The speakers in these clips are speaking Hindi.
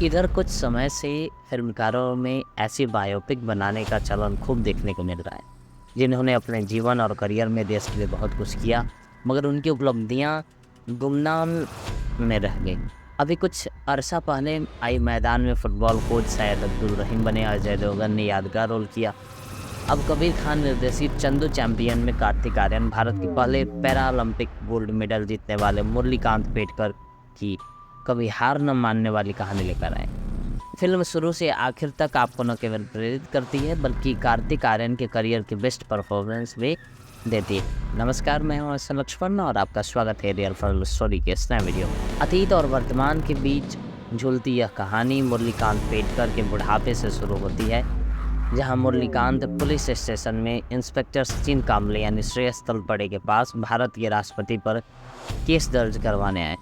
इधर कुछ समय से फिल्मकारों में ऐसी बायोपिक बनाने का चलन खूब देखने को मिल रहा है, जिन्होंने अपने जीवन और करियर में देश के लिए बहुत कुछ किया, मगर उनकी उपलब्धियां गुमनाम में रह गई। अभी कुछ अरसा पहले आई मैदान में फुटबॉल कोच सैयद अब्दुल रहीम बने। अजय देवगन ने यादगार रोल किया। अब कबीर खान निर्देशित चंदू चैंपियन में कार्तिक आर्यन भारत के पहले पैरा ओलंपिक गोल्ड मेडल जीतने वाले मुरलीकांत पेटकर की कभी हार न मानने वाली कहानी लेकर आए। फिल्म शुरू से आखिर तक आपको न केवल प्रेरित करती है बल्कि कार्तिक आर्यन के करियर के बेस्ट परफॉर्मेंस भी देती है। नमस्कार, मैं हूं एस लक्ष्मण और आपका स्वागत है रियल फॉर स्टोरी के इस नए वीडियो। अतीत और वर्तमान के बीच झूलती यह कहानी मुरलीकांत पेटकर के बुढ़ापे से शुरू होती है, जहां मुरलीकांत पुलिस स्टेशन में इंस्पेक्टर सचिन कामले यानी श्रेयस तलपड़े के पास भारत के राष्ट्रपति पर केस दर्ज करवाने आए।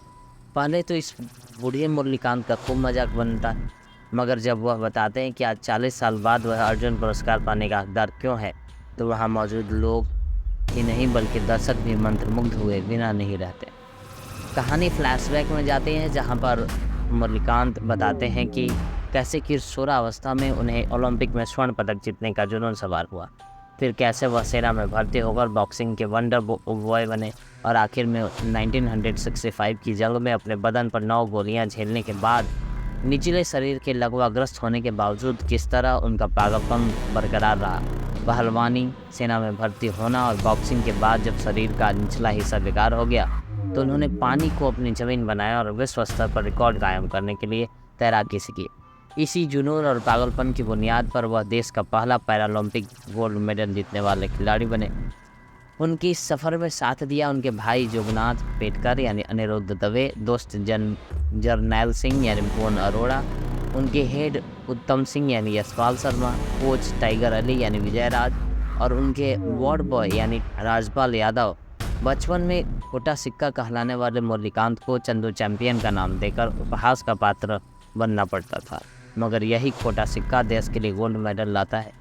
पहले तो इस बूढ़े मुरलीकांत का खूब मजाक बनता है, मगर जब वह बताते हैं कि आज 40 साल बाद वह अर्जुन पुरस्कार पाने का हकदार क्यों है, तो वहां मौजूद लोग ही नहीं बल्कि दर्शक भी मंत्रमुग्ध हुए बिना नहीं रहते। कहानी फ्लैशबैक में जाते हैं, जहां पर मुरलीकांत बताते हैं कि कैसे किशोरावस्था में उन्हें ओलंपिक में स्वर्ण पदक जीतने का जुनून सवार हुआ, फिर कैसे वह सेना में भर्ती होकर बॉक्सिंग के वंडर बॉय बने और आखिर में 1965 की जंग में अपने बदन पर 9 गोलियां झेलने के बाद निचले शरीर के लकवाग्रस्त होने के बावजूद किस तरह उनका पागलपन बरकरार रहा। पहलवानी, सेना में भर्ती होना और बॉक्सिंग के बाद जब शरीर का निचला हिस्सा बेकार हो गया तो उन्होंने पानी को अपनी ज़मीन बनाया और विश्व स्तर पर रिकॉर्ड कायम करने के लिए तैराकी सीखी। इसी जुनून और पागलपन की बुनियाद पर वह देश का पहला पैरालंपिक गोल्ड मेडल जीतने वाले खिलाड़ी बने। उनकी इस सफ़र में साथ दिया उनके भाई जोगनाथ पेटकर यानी अनिरुद्ध दवे, दोस्त जरनैल सिंह यानी भुवन अरोड़ा, उनके हेड उत्तम सिंह यानी यशपाल शर्मा, कोच टाइगर अली यानी विजय राज और उनके वार्ड बॉय यानी राजपाल यादव। बचपन में खोटा सिक्का कहलाने वाले मुरलीकांत को चंदू चैंपियन का नाम देकर उपहास का पात्र बनना पड़ता था, मगर यही खोटा सिक्का देश के लिए गोल्ड मेडल लाता है।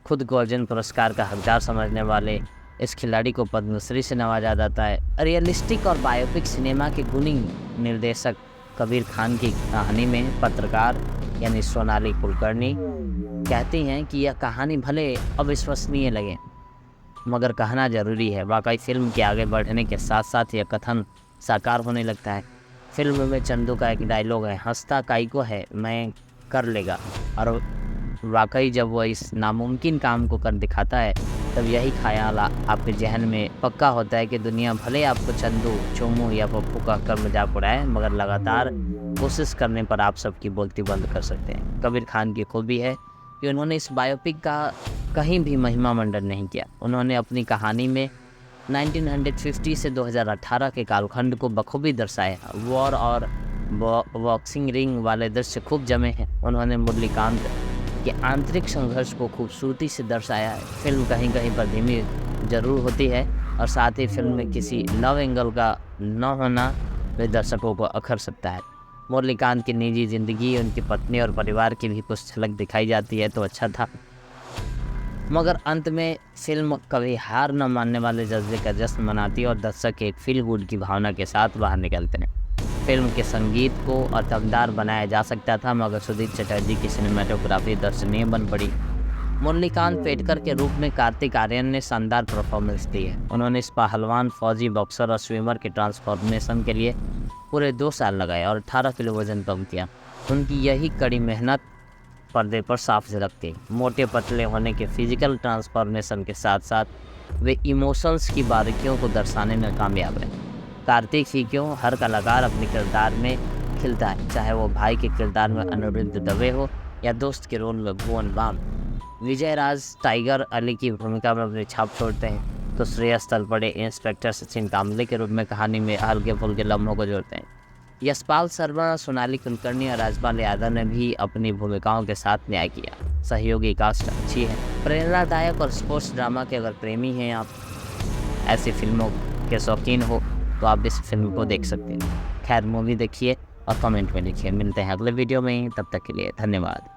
खुद को अर्जुन पुरस्कार का हकदार समझने वाले इस खिलाड़ी को पद्मश्री से नवाजा जाता है। रियलिस्टिक और बायोपिक सिनेमा के गुणी निर्देशक कबीर खान की कहानी में पत्रकार यानी सोनाली कुलकर्णी कहती हैं कि यह कहानी भले अविश्वसनीय लगे मगर कहना जरूरी है। वाकई फिल्म के आगे बढ़ने के साथ साथ यह कथन साकार होने लगता है। फिल्म में चंदू का एक डायलॉग है, हंसता काई को है, मैं कर लेगा। और वाकई जब वह इस नामुमकिन काम को कर दिखाता है तब यही ख्याल आपके जहन में पक्का होता है कि दुनिया भले आपको चंदू, चोमू या पप्पू कहकर मजाक उड़ाए, मगर लगातार कोशिश करने पर आप सबकी बोलती बंद कर सकते हैं। कबीर खान की खूबी है कि उन्होंने इस बायोपिक का कहीं भी महिमा मंडन नहीं किया। उन्होंने अपनी कहानी में 1950 से 2018 के कालखंड को बखूबी दर्शाया। वॉर और बॉक्सिंग रिंग वाले दृश्य खूब जमे हैं। उन्होंने मुरलीकांत के आंतरिक संघर्ष को खूबसूरती से दर्शाया है। फिल्म कहीं कहीं पर धीमी जरूर होती है और साथ ही फिल्म में किसी लव एंगल का न होना भी दर्शकों को अखर सकता है। मुरलीकांत की निजी ज़िंदगी, उनकी पत्नी और परिवार की भी कुछ झलक दिखाई जाती है तो अच्छा था, मगर अंत में फिल्म कभी हार न मानने वाले जज्बे का जश्न मनाती है और दर्शक एक फील गुड की भावना के साथ बाहर निकलते हैं। फिल्म के संगीत को असरदार बनाया जा सकता था, मगर सुधीर चटर्जी की सिनेमेटोग्राफी दर्शनीय बन पड़ी। मुरलीकांत पेटकर के रूप में कार्तिक आर्यन ने शानदार परफॉर्मेंस दी है। उन्होंने इस पहलवान, फौजी, बॉक्सर और स्विमर के ट्रांसफॉर्मेशन के लिए पूरे 2 साल लगाए और 18 किलो वजन कम किया। उनकी यही कड़ी मेहनत पर्दे पर साफ झलकती। मोटे पतले होने के फिजिकल ट्रांसफॉर्मेशन के साथ साथ वे इमोशंस की बारीकियों को दर्शाने में कामयाब रहे। कार्तिक ही क्यों, हर कलाकार अपने किरदार में खिलता है, चाहे वो भाई के किरदार में अनिरुद्ध दवे हो या दोस्त के रोल में भुवन बाम। विजय राज टाइगर अली की भूमिका में अपनी छाप छोड़ते हैं तो श्रेयस तलपड़े इंस्पेक्टर सचिन कामले के रूप में कहानी में हल्के फुल्के लम्हों को जोड़ते हैं। यशपाल शर्मा, सोनाली कुलकर्णी और राजपाल यादव ने भी अपनी भूमिकाओं के साथ न्याय किया। सहयोगी कास्ट अच्छी है। प्रेरणादायक और स्पोर्ट्स ड्रामा के अगर प्रेमी हैं आप, ऐसी फिल्मों के शौकीन हो तो आप इस फिल्म को देख सकते हैं। खैर, मूवी देखिए और कमेंट में लिखिए। मिलते हैं अगले वीडियो में, तब तक के लिए धन्यवाद।